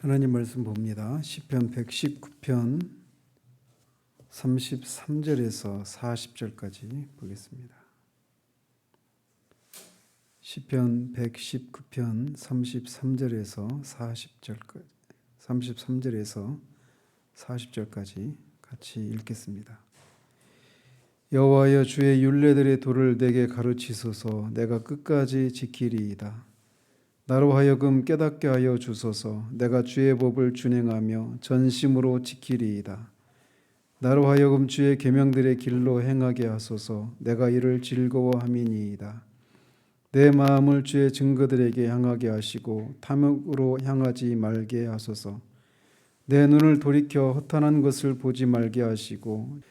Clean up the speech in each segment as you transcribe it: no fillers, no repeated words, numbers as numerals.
하나님 말씀 봅니다. 시편 119편 33절에서 40절까지 보겠습니다. 시편 119편 33절에서 40절까지 같이 읽겠습니다. 여호와여, 주의 율례들의 도를 내게 가르치소서. 내가 끝까지 지키리이다. 나로 하여금 깨닫게 하여 주소서. 내가 주의 법을 준행하며 전심으로 지키리이다. 나로 하여금 주의 계명들의 길로 행하게 하소서. 내가 이를 즐거워함이니이다. 내 마음을 주의 증거들에게 향하게 하시고 탐욕으로 향하지 말게 하소서. 내 눈을 돌이켜 허탄한 것을 보지 말게 하시고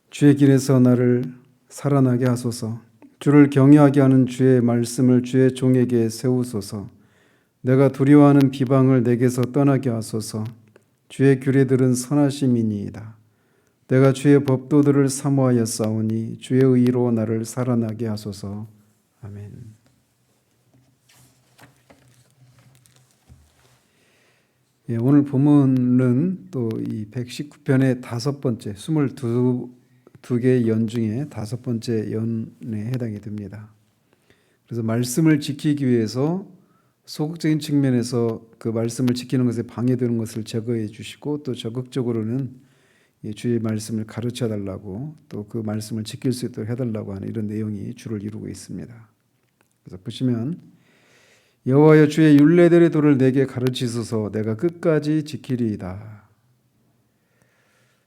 주의 길에서 나를 살아나게 하소서. 주를 경외하게 하는 주의 말씀을 주의 종에게 세우소서. 내가 두려워하는 비방을 내게서 떠나게 하소서. 주의 규례들은 선하심이니이다. 내가 주의 법도들을 사모하여 싸우니 주의 의로 나를 살아나게 하소서. 아멘. 오늘 본문은 또 이 119편의 5번째, 22개의 연 중에 5번째 연에 해당이 됩니다. 그래서 말씀을 지키기 위해서 소극적인 측면에서 그 말씀을 지키는 것에 방해되는 것을 제거해 주시고, 또 적극적으로는 주의 말씀을 가르쳐 달라고, 또 그 말씀을 지킬 수 있도록 해달라고 하는 이런 내용이 주를 이루고 있습니다. 그래서 보시면 여호와여, 주의 율례들의 도를 내게 가르치소서. 내가 끝까지 지키리이다.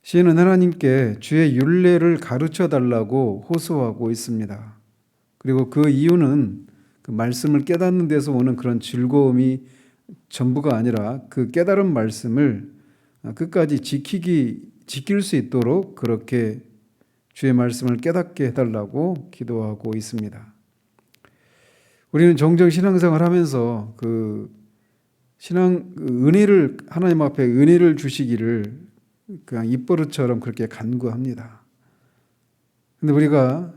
시인은 하나님께 주의 율례를 가르쳐 달라고 호소하고 있습니다. 그리고 그 이유는 그 말씀을 깨닫는 데서 오는 그런 즐거움이 전부가 아니라 그 깨달은 말씀을 끝까지 지킬 수 있도록 그렇게 주의 말씀을 깨닫게 해달라고 기도하고 있습니다. 우리는 종종 신앙생활 하면서 은혜를, 하나님 앞에 은혜를 주시기를 그냥 입버릇처럼 그렇게 간구합니다. 근데 우리가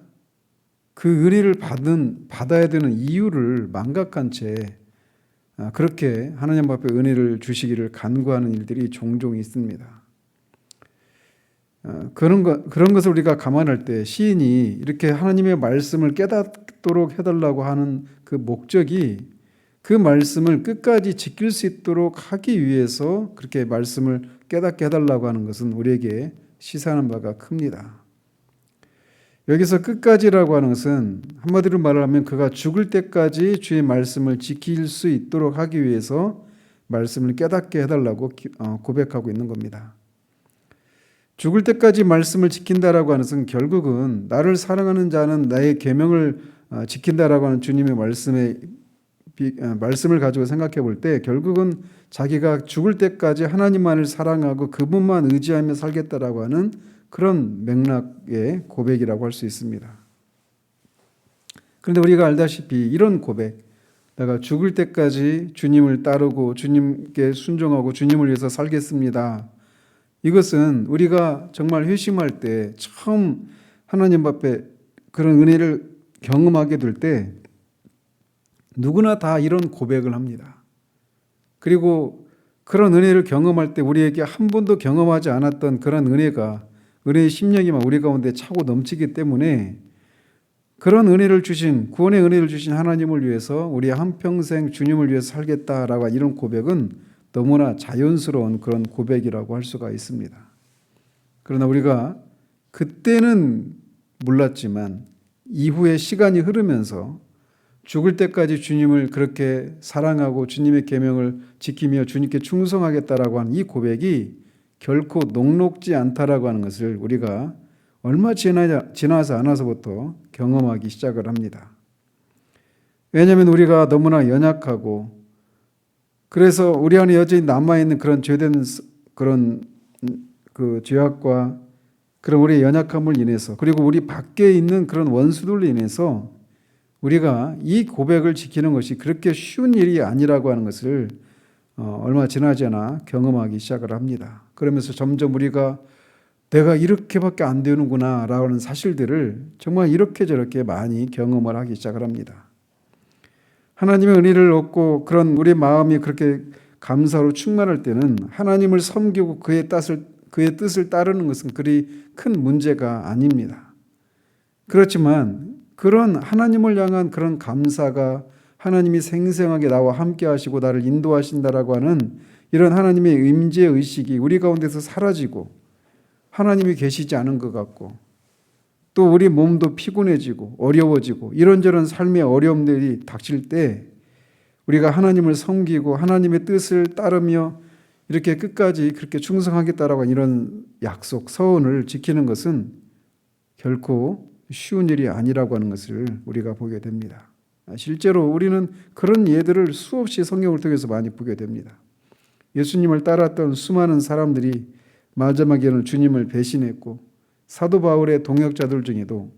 그 은혜를 받아야 되는 이유를 망각한 채 그렇게 하나님 앞에 은혜를 주시기를 간구하는 일들이 종종 있습니다. 그런 것을 우리가 감안할 때 시인이 이렇게 하나님의 말씀을 깨닫도록 해달라고 하는 그 목적이 그 말씀을 끝까지 지킬 수 있도록 하기 위해서 그렇게 말씀을 깨닫게 해달라고 하는 것은 우리에게 시사하는 바가 큽니다. 여기서 끝까지라고 하는 것은 한마디로 말하면 그가 죽을 때까지 주의 말씀을 지킬 수 있도록 하기 위해서 말씀을 깨닫게 해달라고 고백하고 있는 겁니다. 죽을 때까지 말씀을 지킨다라고 하는 것은 결국은 나를 사랑하는 자는 나의 계명을 지킨다라고 하는 주님의 말씀을 가지고 생각해 볼 때 결국은 자기가 죽을 때까지 하나님만을 사랑하고 그분만 의지하며 살겠다라고 하는 그런 맥락의 고백이라고 할 수 있습니다. 그런데 우리가 알다시피 이런 고백, 내가 죽을 때까지 주님을 따르고 주님께 순종하고 주님을 위해서 살겠습니다. 이것은 우리가 정말 회심할 때 처음 하나님 앞에 그런 은혜를 경험하게 될 때 누구나 다 이런 고백을 합니다. 그리고 그런 은혜를 경험할 때 우리에게 한 번도 경험하지 않았던 그런 은혜의 심령이 막 우리 가운데 차고 넘치기 때문에 그런 은혜를 주신, 구원의 은혜를 주신 하나님을 위해서 우리 한평생 주님을 위해서 살겠다라고 이런 고백은 너무나 자연스러운 그런 고백이라고 할 수가 있습니다. 그러나 우리가 그때는 몰랐지만 이후에 시간이 흐르면서 죽을 때까지 주님을 그렇게 사랑하고 주님의 계명을 지키며 주님께 충성하겠다라고 하는 이 고백이 결코 녹록지 않다라고 하는 것을 우리가 얼마 지나지 않아서부터 경험하기 시작을 합니다. 왜냐하면 우리가 너무나 연약하고 그래서 우리 안에 여전히 남아있는 그런 죄된 그런 그 죄악과 그런 우리의 연약함을 인해서 그리고 우리 밖에 있는 그런 원수들로 인해서 우리가 이 고백을 지키는 것이 그렇게 쉬운 일이 아니라고 하는 것을 얼마 지나지 않아 경험하기 시작을 합니다. 그러면서 점점 우리가 내가 이렇게밖에 안 되는구나 라는 사실들을 정말 이렇게 저렇게 많이 경험을 하기 시작을 합니다. 하나님의 은혜를 얻고 그런 우리 마음이 그렇게 감사로 충만할 때는 하나님을 섬기고 그의 뜻을 따르는 것은 그리 큰 문제가 아닙니다. 그렇지만 그런 하나님을 향한 그런 감사가 하나님이 생생하게 나와 함께 하시고 나를 인도하신다라고 하는 이런 하나님의 임재 의식이 우리 가운데서 사라지고 하나님이 계시지 않은 것 같고 또 우리 몸도 피곤해지고 어려워지고 이런저런 삶의 어려움들이 닥칠 때 우리가 하나님을 섬기고 하나님의 뜻을 따르며 이렇게 끝까지 그렇게 충성하겠다라고 하는 이런 약속, 서언을 지키는 것은 결코 쉬운 일이 아니라고 하는 것을 우리가 보게 됩니다. 실제로 우리는 그런 예들을 수없이 성경을 통해서 많이 보게 됩니다. 예수님을 따랐던 수많은 사람들이 마지막에는 주님을 배신했고 사도 바울의 동역자들 중에도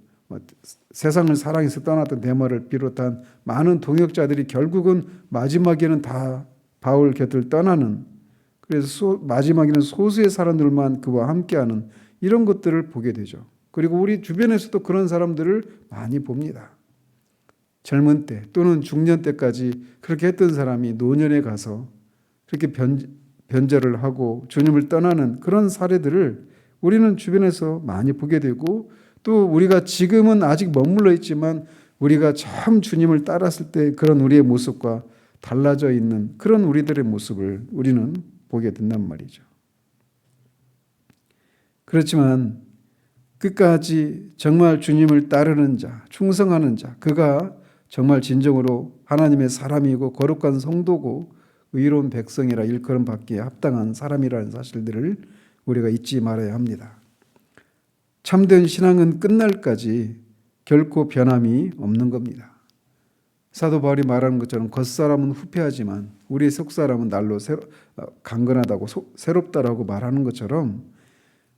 세상을 사랑해서 떠났던 데마를 비롯한 많은 동역자들이 결국은 마지막에는 다 바울 곁을 떠나는, 그래서 마지막에는 소수의 사람들만 그와 함께하는 이런 것들을 보게 되죠. 그리고 우리 주변에서도 그런 사람들을 많이 봅니다. 젊은 때 또는 중년 때까지 그렇게 했던 사람이 노년에 가서 그렇게 변절을 하고 주님을 떠나는 그런 사례들을 우리는 주변에서 많이 보게 되고, 또 우리가 지금은 아직 머물러 있지만 우리가 참 주님을 따랐을 때 그런 우리의 모습과 달라져 있는 그런 우리들의 모습을 우리는 보게 된단 말이죠. 그렇지만 끝까지 정말 주님을 따르는 자, 충성하는 자, 그가 정말 진정으로 하나님의 사람이고 거룩한 성도고 의로운 백성이라 일컬음 받기에 합당한 사람이라는 사실들을 우리가 잊지 말아야 합니다. 참된 신앙은 끝날까지 결코 변함이 없는 겁니다. 사도 바울이 말하는 것처럼 겉사람은 후패하지만 우리 속사람은 날로 강건하다고 새롭다라고 말하는 것처럼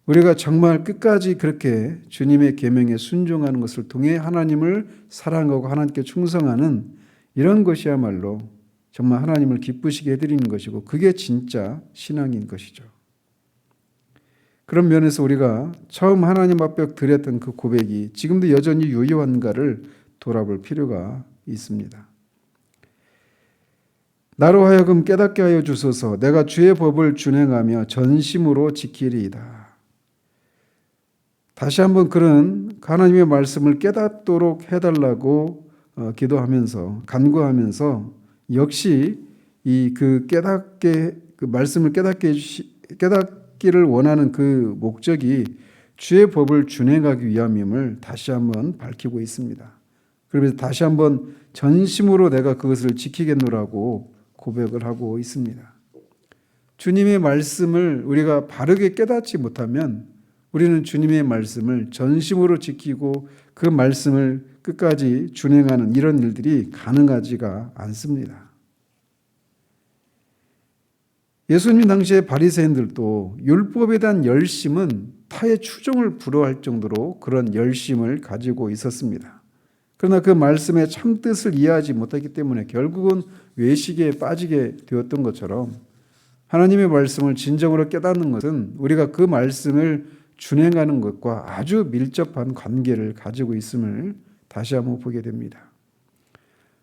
우리가 정말 끝까지 그렇게 주님의 계명에 순종하는 것을 통해 하나님을 사랑하고 하나님께 충성하는 이런 것이야말로 정말 하나님을 기쁘시게 해드리는 것이고 그게 진짜 신앙인 것이죠. 그런 면에서 우리가 처음 하나님 앞에 드렸던 그 고백이 지금도 여전히 유효한가를 돌아볼 필요가 있습니다. 나로 하여금 깨닫게 하여 주소서. 내가 주의 법을 준행하며 전심으로 지키리이다. 다시 한번 그런 하나님의 말씀을 깨닫도록 해달라고 기도하면서 간구하면서 역시 그 말씀을 깨닫기를 원하는 그 목적이 주의 법을 준행하기 위함임을 다시 한번 밝히고 있습니다. 그러면서 다시 한번 전심으로 내가 그것을 지키겠노라고 고백을 하고 있습니다. 주님의 말씀을 우리가 바르게 깨닫지 못하면 우리는 주님의 말씀을 전심으로 지키고 그 말씀을 끝까지 준행하는 이런 일들이 가능하지가 않습니다. 예수님 당시의 바리새인들도 율법에 대한 열심은 타의 추종을 불허할 정도로 그런 열심을 가지고 있었습니다. 그러나 그 말씀의 참뜻을 이해하지 못했기 때문에 결국은 외식에 빠지게 되었던 것처럼 하나님의 말씀을 진정으로 깨닫는 것은 우리가 그 말씀을 준행하는 것과 아주 밀접한 관계를 가지고 있음을 다시 한번 보게 됩니다.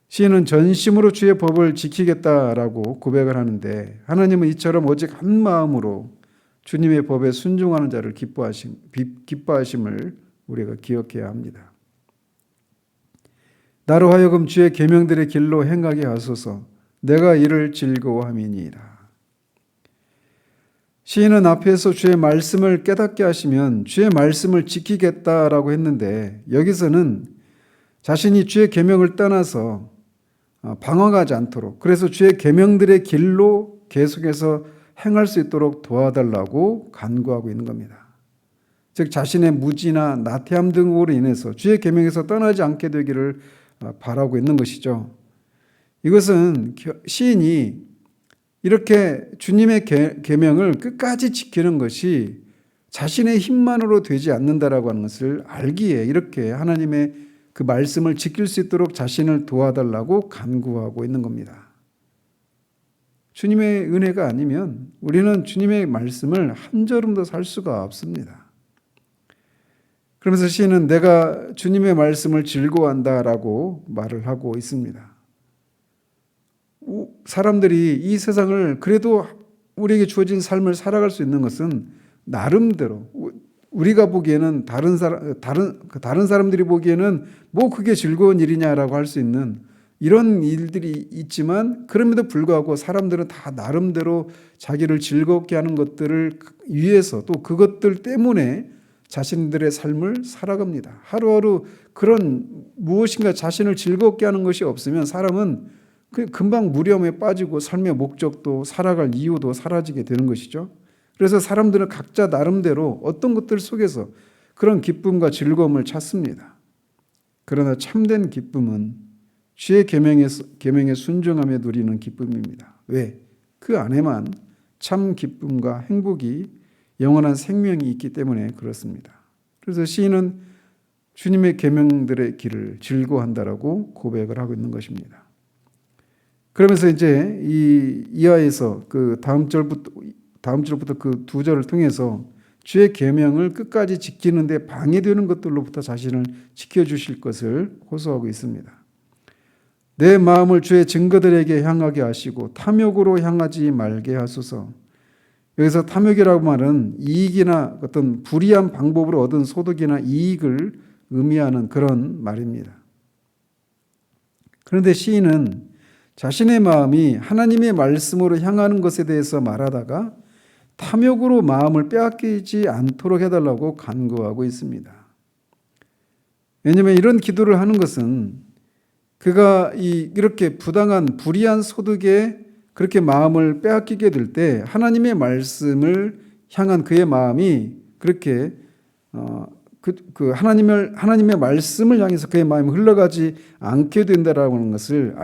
시인은 전심으로 주의 법을 지키겠다라고 고백을 하는데 하나님은 이처럼 오직 한 마음으로 주님의 법에 순종하는 자를 기뻐하심을 우리가 기억해야 합니다. 나로 하여금 주의 계명들의 길로 행하게 하소서. 내가 이를 즐거워함이니이다. 시인은 앞에서 주의 말씀을 깨닫게 하시면 주의 말씀을 지키겠다라고 했는데 여기서는 자신이 주의 계명을 떠나서 방황하지 않도록, 그래서 주의 계명들의 길로 계속해서 행할 수 있도록 도와달라고 간구하고 있는 겁니다. 즉 자신의 무지나 나태함 등으로 인해서 주의 계명에서 떠나지 않게 되기를 바라고 있는 것이죠. 이것은 시인이 이렇게 주님의 계명을 끝까지 지키는 것이 자신의 힘만으로 되지 않는다라고 하는 것을 알기에 이렇게 하나님의 그 말씀을 지킬 수 있도록 자신을 도와달라고 간구하고 있는 겁니다. 주님의 은혜가 아니면 우리는 주님의 말씀을 한 걸음도 살 수가 없습니다. 그러면서 시인은 내가 주님의 말씀을 즐거워한다라고 말을 하고 있습니다. 사람들이 이 세상을 그래도 우리에게 주어진 삶을 살아갈 수 있는 것은 나름대로 우리가 보기에는 다른 사람들이 보기에는 뭐 그게 즐거운 일이냐라고 할 수 있는 이런 일들이 있지만, 그럼에도 불구하고 사람들은 다 나름대로 자기를 즐겁게 하는 것들을 위해서 또 그것들 때문에 자신들의 삶을 살아갑니다. 하루하루 그런 무엇인가 자신을 즐겁게 하는 것이 없으면 사람은 금방 무렴에 빠지고 삶의 목적도 살아갈 이유도 사라지게 되는 것이죠. 그래서 사람들은 각자 나름대로 어떤 것들 속에서 그런 기쁨과 즐거움을 찾습니다. 그러나 참된 기쁨은 주의 계명에 순종하며 누리는 기쁨입니다. 왜? 그 안에만 참 기쁨과 행복이, 영원한 생명이 있기 때문에 그렇습니다. 그래서 시인은 주님의 계명들의 길을 즐거워한다라고 고백을 하고 있는 것입니다. 그러면서 이제 이하에서 그 다음 절부터 그 두 절을 통해서 주의 계명을 끝까지 지키는데 방해되는 것들로부터 자신을 지켜주실 것을 호소하고 있습니다. 내 마음을 주의 증거들에게 향하게 하시고 탐욕으로 향하지 말게 하소서. 여기서 탐욕이라고 말은 이익이나 어떤 불이한 방법으로 얻은 소득이나 이익을 의미하는 그런 말입니다. 그런데 시인은 자신의 마음이 하나님의 말씀으로 향하는 것에 대해서 말하다가 탐욕으로 마음을 빼앗기지 않도록 해달라고 간구하고 있습니다. 왜냐하면 이런 기도를 하는 것은 그가 이렇게 부당한 불이한 소득에 그렇게 마음을 빼앗기게 될 때 하나님의 말씀을 향한 그의 마음이 그렇게 하나님의 말씀을 향해서 그의 마음이 흘러가지 않게 된다라는 것을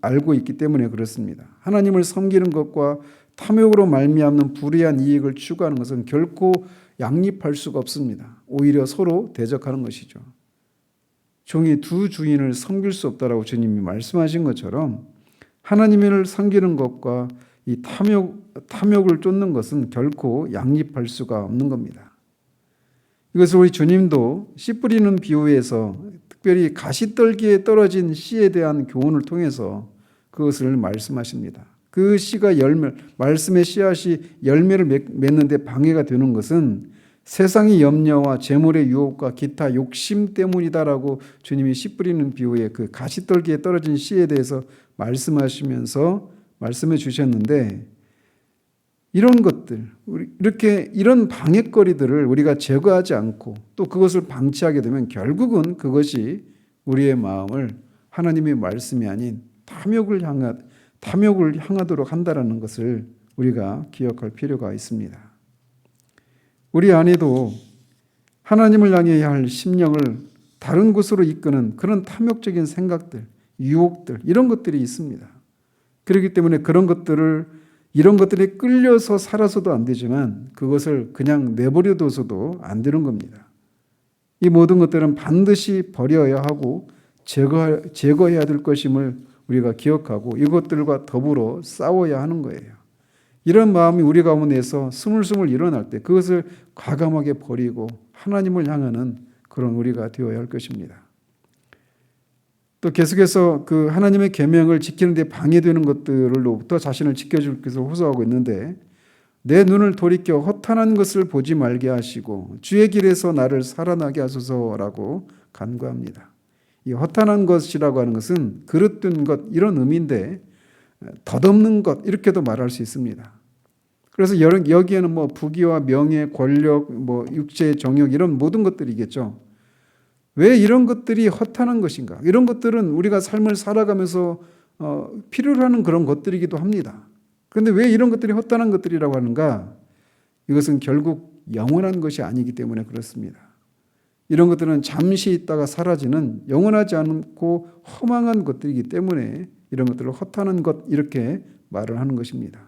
알고 있기 때문에 그렇습니다. 하나님을 섬기는 것과 탐욕으로 말미암는 불이한 이익을 추구하는 것은 결코 양립할 수가 없습니다. 오히려 서로 대적하는 것이죠. 종이 두 주인을 섬길 수 없다라고 주님이 말씀하신 것처럼 하나님을 섬기는 것과 이 탐욕을 쫓는 것은 결코 양립할 수가 없는 겁니다. 이것을 우리 주님도 씨 뿌리는 비유에서 특별히 가시떨기에 떨어진 씨에 대한 교훈을 통해서 그것을 말씀하십니다. 그 씨가 말씀의 씨앗이 열매를 맺는데 방해가 되는 것은 세상의 염려와 재물의 유혹과 기타 욕심 때문이다라고 주님이 씨 뿌리는 비유의 그 가시떨기에 떨어진 씨에 대해서 말씀하시면서 말씀해 주셨는데, 이런 것들, 이런 방해거리들을 우리가 제거하지 않고 또 그것을 방치하게 되면 결국은 그것이 우리의 마음을 하나님의 말씀이 아닌 탐욕을 향하도록 한다라는 것을 우리가 기억할 필요가 있습니다. 우리 안에도 하나님을 향해야 할 심령을 다른 곳으로 이끄는 그런 탐욕적인 생각들, 유혹들, 이런 것들이 있습니다. 그렇기 때문에 이런 것들에 끌려서 살아서도 안 되지만 그것을 그냥 내버려둬서도 안 되는 겁니다. 이 모든 것들은 반드시 버려야 하고 제거해야 될 것임을 우리가 기억하고 이것들과 더불어 싸워야 하는 거예요. 이런 마음이 우리 가운데서 스물스물 일어날 때 그것을 과감하게 버리고 하나님을 향하는 그런 우리가 되어야 할 것입니다. 또 계속해서 그 하나님의 계명을 지키는 데 방해되는 것들로부터 자신을 지켜줄 것을 호소하고 있는데, 내 눈을 돌이켜 허탄한 것을 보지 말게 하시고 주의 길에서 나를 살아나게 하소서라고 간구합니다. 이 허탄한 것이라고 하는 것은 그릇된 것, 이런 의미인데 덧없는 것, 이렇게도 말할 수 있습니다. 그래서 여기에는 뭐 부귀와 명예, 권력, 뭐 육체의 정욕, 이런 모든 것들이겠죠. 왜 이런 것들이 허탄한 것인가? 이런 것들은 우리가 삶을 살아가면서 필요로 하는 그런 것들이기도 합니다. 그런데 왜 이런 것들이 허탄한 것들이라고 하는가? 이것은 결국 영원한 것이 아니기 때문에 그렇습니다. 이런 것들은 잠시 있다가 사라지는 영원하지 않고 허망한 것들이기 때문에 이런 것들을 허탄한 것, 이렇게 말을 하는 것입니다.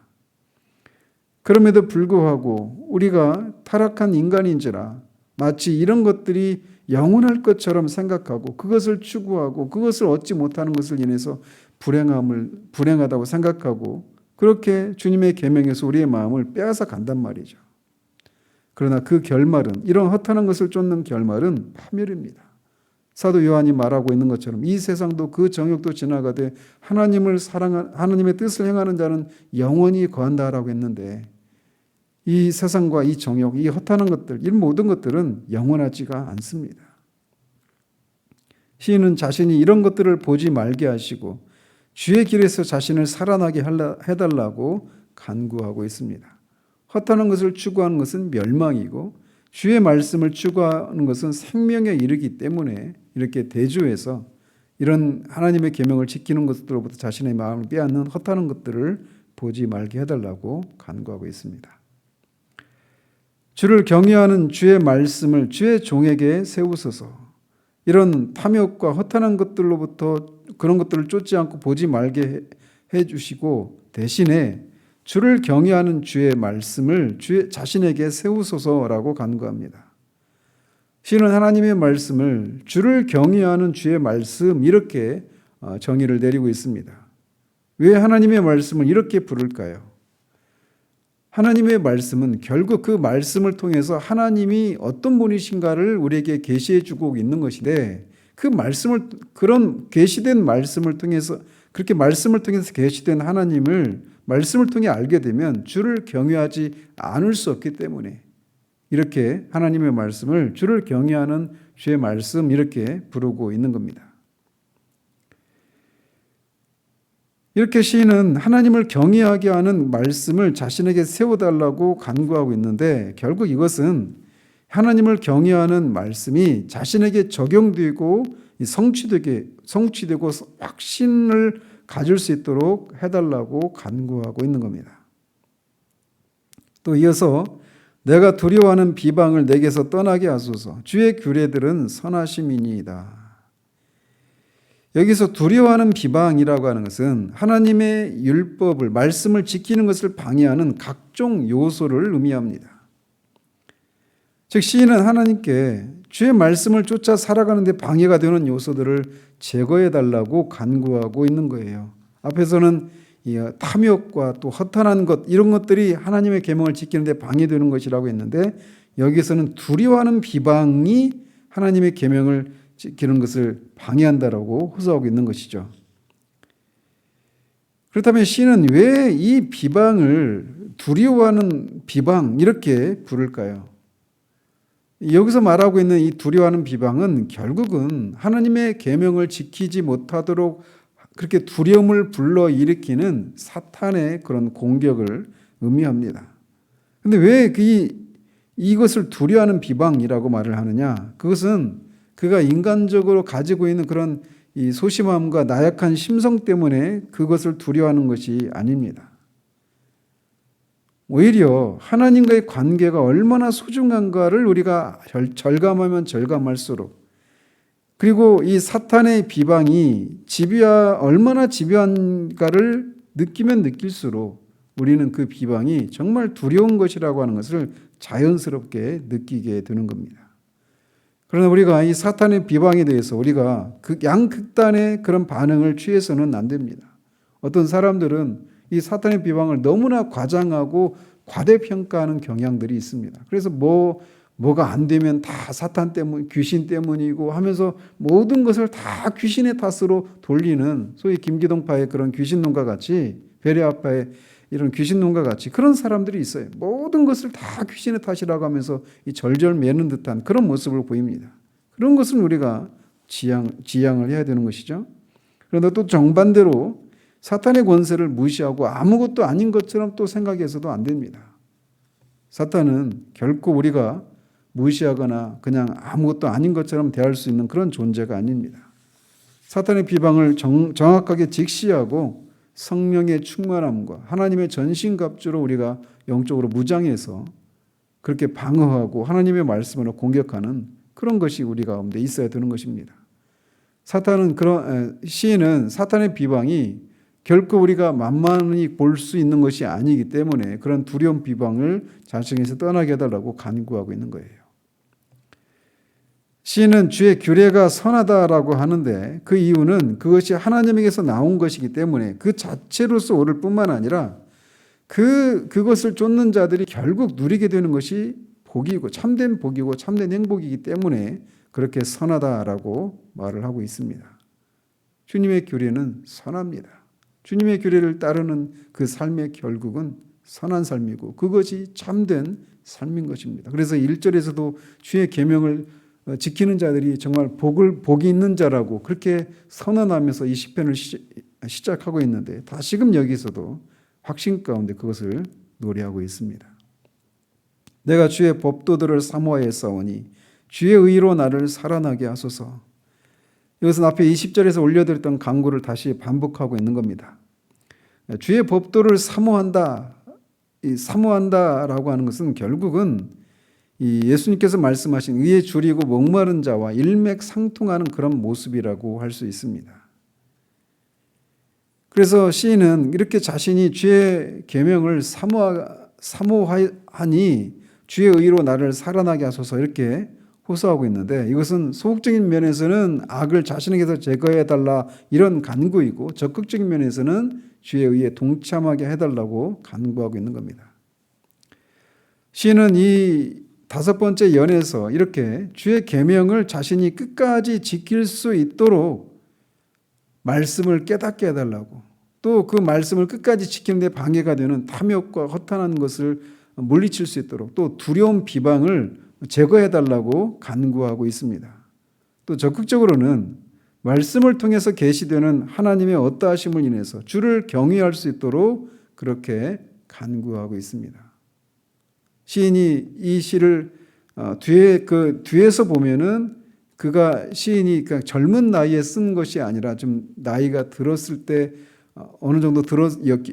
그럼에도 불구하고 우리가 타락한 인간인지라 마치 이런 것들이 영원할 것처럼 생각하고 그것을 추구하고 그것을 얻지 못하는 것을 인해서 불행하다고 생각하고 그렇게 주님의 계명에서 우리의 마음을 빼앗아 간단 말이죠. 그러나 그 결말은, 이런 허탄한 것을 쫓는 결말은 파멸입니다. 사도 요한이 말하고 있는 것처럼 이 세상도 그 정욕도 지나가되 하나님의 뜻을 행하는 자는 영원히 거한다라고 했는데, 이 세상과 이 정욕, 이 허탄한 것들, 이 모든 것들은 영원하지가 않습니다. 시인은 자신이 이런 것들을 보지 말게 하시고 주의 길에서 자신을 살아나게 해달라고 간구하고 있습니다. 허탄한 것을 추구하는 것은 멸망이고 주의 말씀을 추구하는 것은 생명에 이르기 때문에 이렇게 대조해서 이런 하나님의 계명을 지키는 것들로부터 자신의 마음을 빼앗는 허탄한 것들을 보지 말게 해달라고 간구하고 있습니다. 주를 경외하는 주의 말씀을 주의 종에게 세우소서. 이런 탐욕과 허탄한 것들로부터 그런 것들을 쫓지 않고 보지 말게 해주시고 대신에 주를 경외하는 주의 말씀을 자신에게 세우소서라고 간구합니다. 시인은 하나님의 말씀을 주를 경외하는 주의 말씀 이렇게 정의를 내리고 있습니다. 왜 하나님의 말씀을 이렇게 부를까요? 하나님의 말씀은 결국 그 말씀을 통해서 하나님이 어떤 분이신가를 우리에게 계시해 주고 있는 것인데, 그 말씀을, 그런 계시된 말씀을 통해서, 그렇게 말씀을 통해서 계시된 하나님을 말씀을 통해 알게 되면 주를 경외하지 않을 수 없기 때문에 이렇게 하나님의 말씀을 주를 경외하는 주의 말씀 이렇게 부르고 있는 겁니다. 이렇게 시인은 하나님을 경외하게 하는 말씀을 자신에게 세워달라고 간구하고 있는데, 결국 이것은 하나님을 경외하는 말씀이 자신에게 적용되고 성취되고 확신을 가질 수 있도록 해달라고 간구하고 있는 겁니다. 또 이어서 내가 두려워하는 비방을 내게서 떠나게 하소서. 주의 규례들은 선하심이니이다. 여기서 두려워하는 비방이라고 하는 것은 하나님의 율법을, 말씀을 지키는 것을 방해하는 각종 요소를 의미합니다. 즉 시인은 하나님께 주의 말씀을 쫓아 살아가는 데 방해가 되는 요소들을 제거해 달라고 간구하고 있는 거예요. 앞에서는 이 탐욕과 또 허탄한 것, 이런 것들이 하나님의 계명을 지키는 데 방해되는 것이라고 했는데, 여기서는 두려워하는 비방이 하나님의 계명을 지키는 것을 방해한다라고 호소하고 있는 것이죠. 그렇다면 시인은 왜 이 비방을 두려워하는 비방 이렇게 부를까요? 여기서 말하고 있는 이 두려워하는 비방은 결국은 하나님의 계명을 지키지 못하도록 그렇게 두려움을 불러일으키는 사탄의 그런 공격을 의미합니다. 그런데 왜 이것을 두려워하는 비방이라고 말을 하느냐? 그것은 그가 인간적으로 가지고 있는 그런 이 소심함과 나약한 심성 때문에 그것을 두려워하는 것이 아닙니다. 오히려 하나님과의 관계가 얼마나 소중한가를 우리가 절감하면 절감할수록, 그리고 이 사탄의 비방이 얼마나 집요한가를 느끼면 느낄수록 우리는 그 비방이 정말 두려운 것이라고 하는 것을 자연스럽게 느끼게 되는 겁니다. 그러나 우리가 이 사탄의 비방에 대해서 우리가 양극단의 그런 반응을 취해서는 안 됩니다. 어떤 사람들은 이 사탄의 비방을 너무나 과장하고 과대평가하는 경향들이 있습니다. 그래서 뭐가 안 되면 다 사탄 때문, 귀신 때문이고 하면서 모든 것을 다 귀신의 탓으로 돌리는, 소위 김기동파의 그런 귀신론과 같이, 베레아파의 이런 귀신론과 같이 그런 사람들이 있어요. 모든 것을 다 귀신의 탓이라고 하면서 이 절절 매는 듯한 그런 모습을 보입니다. 그런 것은 우리가 지양을 해야 되는 것이죠. 그런데 또 정반대로 사탄의 권세를 무시하고 아무것도 아닌 것처럼 또 생각해서도 안 됩니다. 사탄은 결코 우리가 무시하거나 그냥 아무것도 아닌 것처럼 대할 수 있는 그런 존재가 아닙니다. 사탄의 비방을 정확하게 직시하고 성령의 충만함과 하나님의 전신갑주로 우리가 영적으로 무장해서 그렇게 방어하고 하나님의 말씀으로 공격하는 그런 것이 우리 가운데 있어야 되는 것입니다. 시인은 사탄의 비방이 결코 우리가 만만히 볼 수 있는 것이 아니기 때문에 그런 두려운 비방을 자신에서 떠나게 해달라고 간구하고 있는 거예요. 시인은 주의 규례가 선하다라고 하는데 그 이유는 그것이 하나님에게서 나온 것이기 때문에 그 자체로서 옳을 뿐만 아니라 그것을 쫓는 자들이 결국 누리게 되는 것이 복이고 참된 복이고 참된 행복이기 때문에 그렇게 선하다라고 말을 하고 있습니다. 주님의 규례는 선합니다. 주님의 규례를 따르는 그 삶의 결국은 선한 삶이고 그것이 참된 삶인 것입니다. 그래서 1절에서도 주의 계명을 지키는 자들이 정말 복이 있는 자라고 그렇게 선언하면서 이 시편을 시작하고 있는데 다시금 여기서도 확신 가운데 그것을 노래하고 있습니다. 내가 주의 법도들을 사모하였사오니 주의 의로 나를 살아나게 하소서. 이것은 앞에 20절에서 올려드렸던 간구를 다시 반복하고 있는 겁니다. 주의 법도를 사모한다. 이 사모한다라고 하는 것은 결국은 이 예수님께서 말씀하신 의에 줄이고 목마른 자와 일맥상통하는 그런 모습이라고 할 수 있습니다. 그래서 시인은 이렇게 자신이 주의 계명을 사모하니 주의 의로 나를 살아나게 하소서 이렇게 호소하고 있는데 이것은 소극적인 면에서는 악을 자신에게서 제거해달라 이런 간구이고 적극적인 면에서는 주의 의에 동참하게 해달라고 간구하고 있는 겁니다. 시인은 이 5번째 연에서 이렇게 주의 계명을 자신이 끝까지 지킬 수 있도록 말씀을 깨닫게 해달라고 또 그 말씀을 끝까지 지키는 데 방해가 되는 탐욕과 허탄한 것을 물리칠 수 있도록 또 두려움 비방을 제거해달라고 간구하고 있습니다. 또 적극적으로는 말씀을 통해서 계시되는 하나님의 어떠하심을 인해서 주를 경외할 수 있도록 그렇게 간구하고 있습니다. 시인이 이 시를 뒤에서 보면은 시인이 젊은 나이에 쓴 것이 아니라 좀 나이가 들었을 때 어느 정도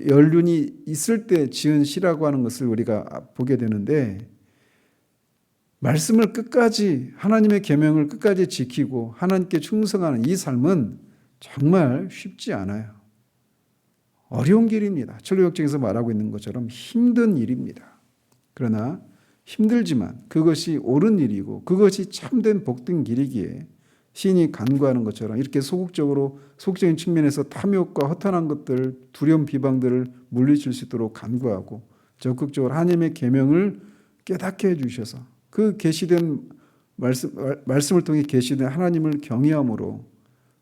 연륜이 있을 때 지은 시라고 하는 것을 우리가 보게 되는데 말씀을 끝까지 하나님의 계명을 끝까지 지키고 하나님께 충성하는 이 삶은 정말 쉽지 않아요. 어려운 길입니다. 철로역정에서 말하고 있는 것처럼 힘든 일입니다. 그러나 힘들지만 그것이 옳은 일이고 그것이 참된 복된 길이기에 시인이 간구하는 것처럼 이렇게 소극적인 측면에서 탐욕과 허탄한 것들, 두려움 비방들을 물리칠 수 있도록 간구하고 적극적으로 하나님의 계명을 깨닫게 해주셔서 그 계시된 말씀을 통해 계시된 하나님을 경외함으로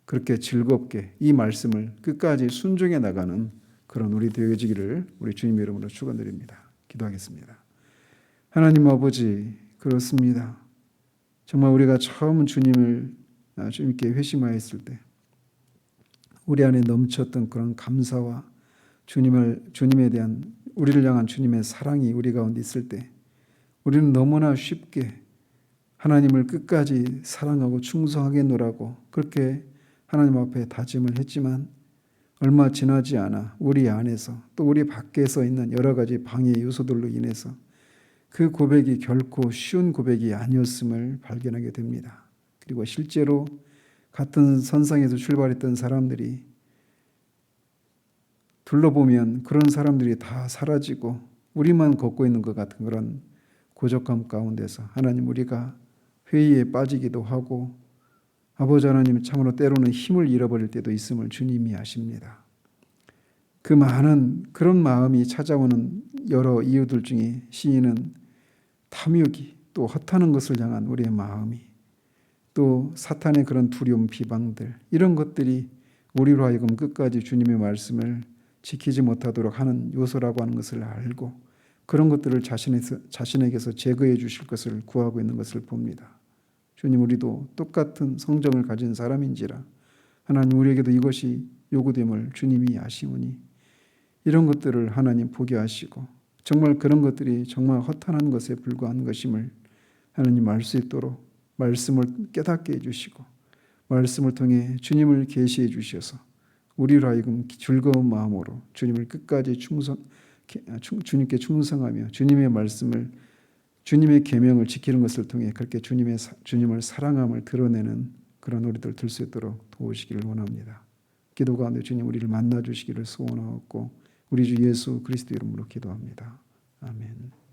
그렇게 즐겁게 이 말씀을 끝까지 순종해 나가는 그런 우리 되어지기를 우리 주님의 이름으로 축원드립니다. 기도하겠습니다. 하나님 아버지, 그렇습니다. 정말 우리가 처음 주님께 회심하였을 때 우리 안에 넘쳤던 그런 감사와 주님에 대한 우리를 향한 주님의 사랑이 우리 가운데 있을 때 우리는 너무나 쉽게 하나님을 끝까지 사랑하고 충성하겠노라고 그렇게 하나님 앞에 다짐을 했지만 얼마 지나지 않아 우리 안에서 또 우리 밖에서 있는 여러 가지 방해 요소들로 인해서 그 고백이 결코 쉬운 고백이 아니었음을 발견하게 됩니다. 그리고 실제로 같은 선상에서 출발했던 사람들이 둘러보면 그런 사람들이 다 사라지고 우리만 걷고 있는 것 같은 그런 고적감 가운데서 하나님 우리가 회의에 빠지기도 하고 아버지 하나님 참으로 때로는 힘을 잃어버릴 때도 있음을 주님이 아십니다. 그 많은 그런 마음이 찾아오는 여러 이유들 중에 시인은 탐욕이 또 허탄한 것을 향한 우리의 마음이 또 사탄의 그런 두려움 비방들 이런 것들이 우리로 하여금 끝까지 주님의 말씀을 지키지 못하도록 하는 요소라고 하는 것을 알고 그런 것들을 자신에게서 제거해 주실 것을 구하고 있는 것을 봅니다. 주님 우리도 똑같은 성정을 가진 사람인지라 하나님 우리에게도 이것이 요구됨을 주님이 아시오니 이런 것들을 하나님 보게 하시고 정말 그런 것들이 정말 허탄한 것에 불과한 것임을 하나님 알 수 있도록 말씀을 깨닫게 해주시고 말씀을 통해 주님을 계시해 주셔서 우리로 하여금 즐거운 마음으로 주님을 끝까지 주님께 충성하며 주님의 말씀을 주님의 계명을 지키는 것을 통해 그렇게 주님을 사랑함을 드러내는 그런 우리들 될 수 있도록 도우시기를 원합니다. 기도 가운데 주님 우리를 만나 주시기를 소원하고 우리 주 예수 그리스도 이름으로 기도합니다. 아멘.